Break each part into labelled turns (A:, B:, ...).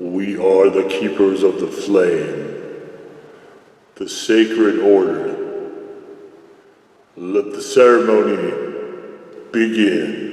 A: We are the keepers of the flame, the sacred order. Let the ceremony begin.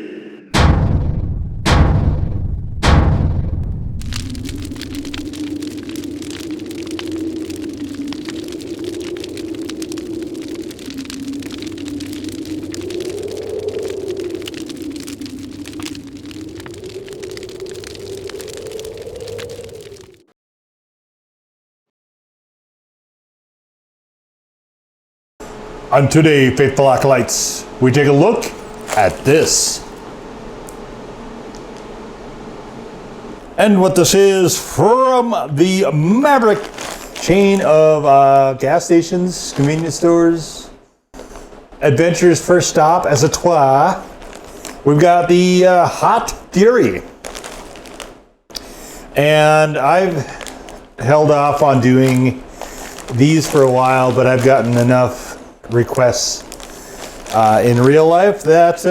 B: And today, faithful acolytes, we take a look at this. And what this is from the Maverik chain of gas stations, convenience stores, Adventure's first stop as a toit. We've got the Hot Fury. And I've held off on doing these for a while, but I've gotten enough requests in real life that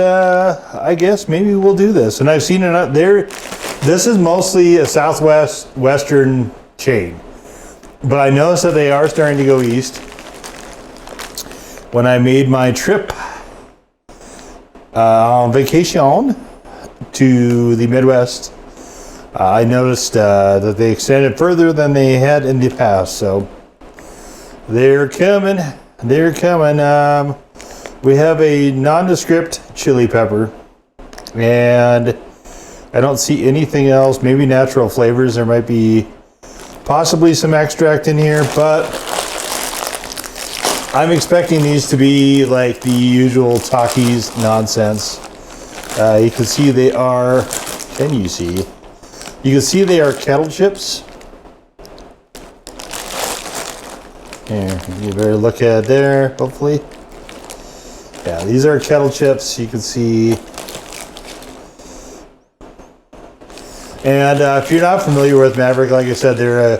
B: I guess maybe we'll do this. And I've seen it up there. This is mostly a western chain, but I noticed that they are starting to go east. When I made my trip on vacation to the Midwest, I noticed that they extended further than they had in the past. So they're coming. They're coming. We have a nondescript chili pepper, and I don't see anything else. Maybe natural flavors. There might be possibly some extract in here, but I'm expecting these to be like the usual Takis nonsense. You can see they are, can you see? You can see they are kettle chips. Here, you better look at it there, hopefully. Yeah, these are kettle chips, you can see. And if you're not familiar with Maverik, like I said, they're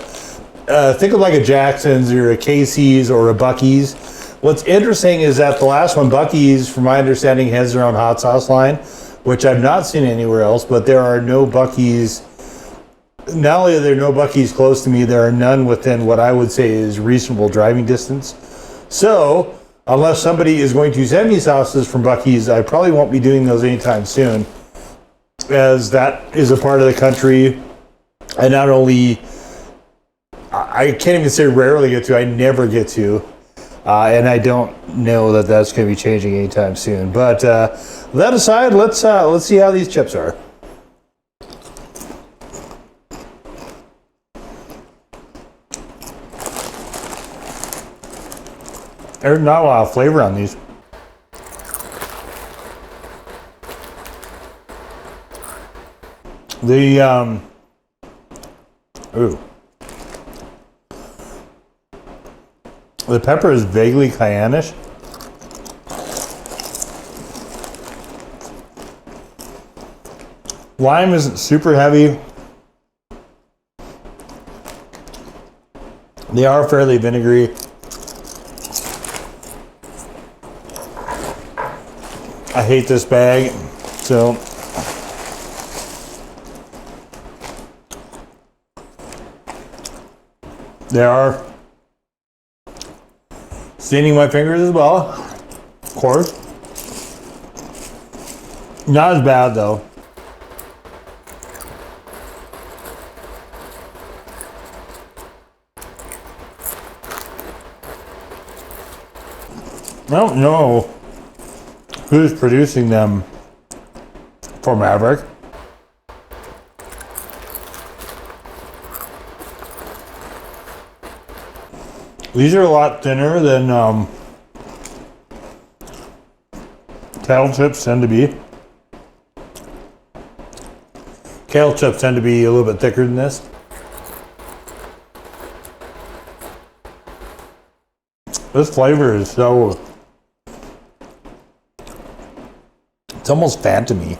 B: think of like a Jackson's or a Casey's or a Buc-ee's. What's interesting is that the last one, Buc-ee's, from my understanding, has their own hot sauce line, which I've not seen anywhere else, but there are no Buc-ee's. Not only are there no Buc-ee's close to me, there are none within what I would say is reasonable driving distance. So, unless somebody is going to send me sauces from Buc-ee's, I probably won't be doing those anytime soon, as that is a part of the country I not only, I can't even say rarely get to, I never get to, and I don't know that that's going to be changing anytime soon. But that aside, let's see how these chips are. There's not a lot of flavor on these. The pepper is vaguely cayenne-ish. Lime isn't super heavy. They are fairly vinegary. I hate this bag, so they are staining my fingers as well, of course. Not as bad though. I don't know who's producing them for Maverik. These are a lot thinner than kettle chips tend to be. Kettle chips tend to be a little bit thicker than this. This flavor is so, it's almost phantom-y.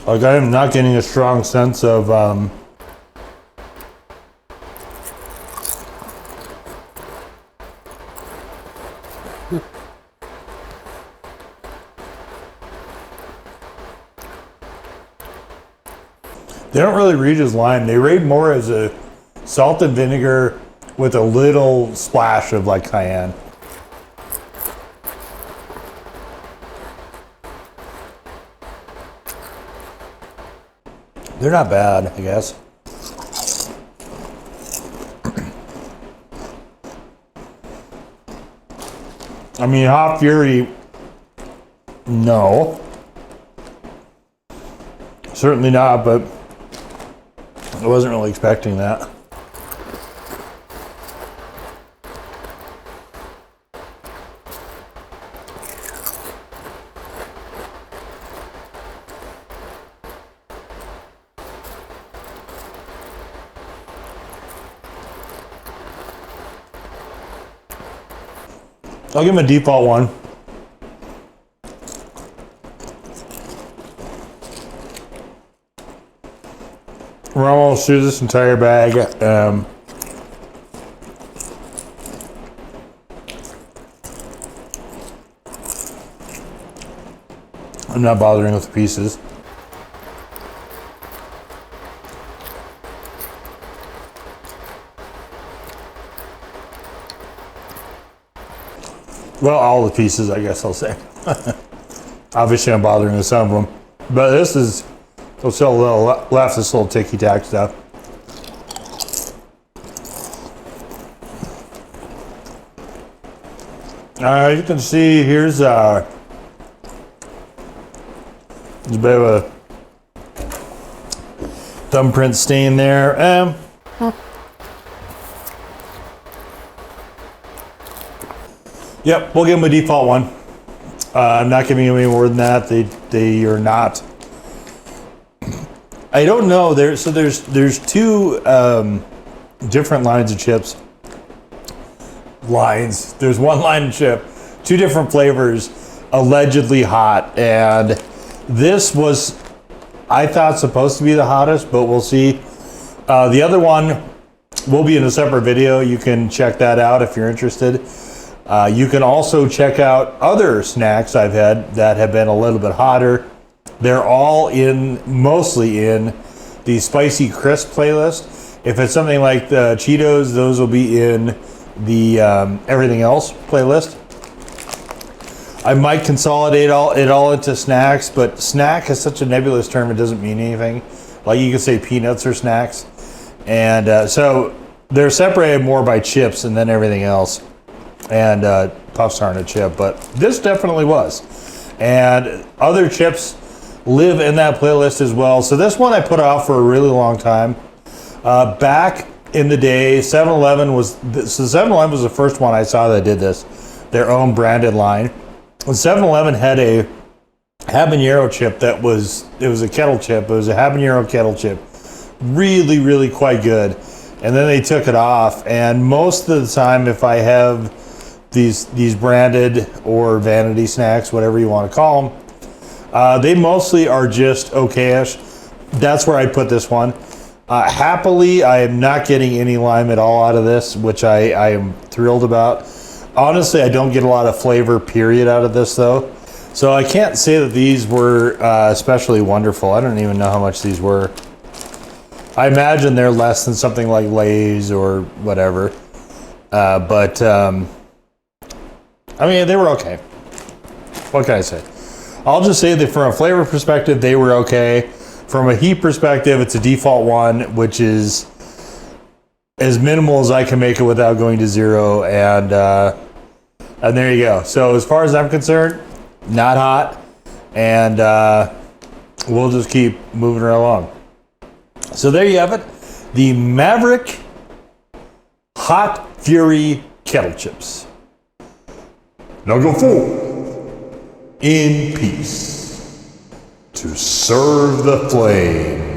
B: Like, I am not getting a strong sense of They don't really read as lime. They read more as a salt and vinegar with a little splash of like cayenne. They're not bad, I guess. I mean, Hot Fury, no. Certainly not, but I wasn't really expecting that. I'll give him a default 1. We're almost through this entire bag. I'm not bothering with the pieces. Well, all the pieces, I guess I'll say. Obviously, I'm bothering with some of them. But this is, there's still a little left, this little ticky-tack stuff. You can see here's a bit of a thumbprint stain there. Yep, we'll give them a default 1. I'm not giving them any more than that. They are not. I don't know. There's 2 different lines of chips. There's 1 line of chip, 2 different flavors, allegedly hot, and this was, I thought, supposed to be the hottest, but we'll see. The other one will be in a separate video. You can check that out if you're interested. You can also check out other snacks I've had that have been a little bit hotter. They're all mostly in the Spicy Crisp playlist. If it's something like the Cheetos, those will be in the Everything Else playlist. I might consolidate it all into snacks, but snack is such a nebulous term, it doesn't mean anything. Like you could say peanuts are snacks. And so they're separated more by chips and then everything else. And puffs aren't a chip, but this definitely was. And other chips live in that playlist as well. So this one I put off for a really long time. Back in the day, 7-Eleven was the first one I saw that did this, their own branded line. And 7-Eleven had a habanero chip it was a kettle chip. It was a habanero kettle chip. Really, really quite good. And then they took it off. And most of the time, if I have these branded or vanity snacks, whatever you want to call them, they mostly are just okayish. That's where I put this one. Happily, I am not getting any lime at all out of this, which I am thrilled about. Honestly, I don't get a lot of flavor, period, out of this, though. So I can't say that these were especially wonderful. I don't even know how much these were. I imagine they're less than something like Lay's or whatever. But I mean, they were okay. What can I say? I'll just say that from a flavor perspective, they were okay. From a heat perspective, it's a default 1, which is as minimal as I can make it without going to 0. And there you go. So as far as I'm concerned, not hot. And we'll just keep moving right along. So there you have it. The Maverik Hot Fury Kettle Chips. Now go forth in peace to serve the flame.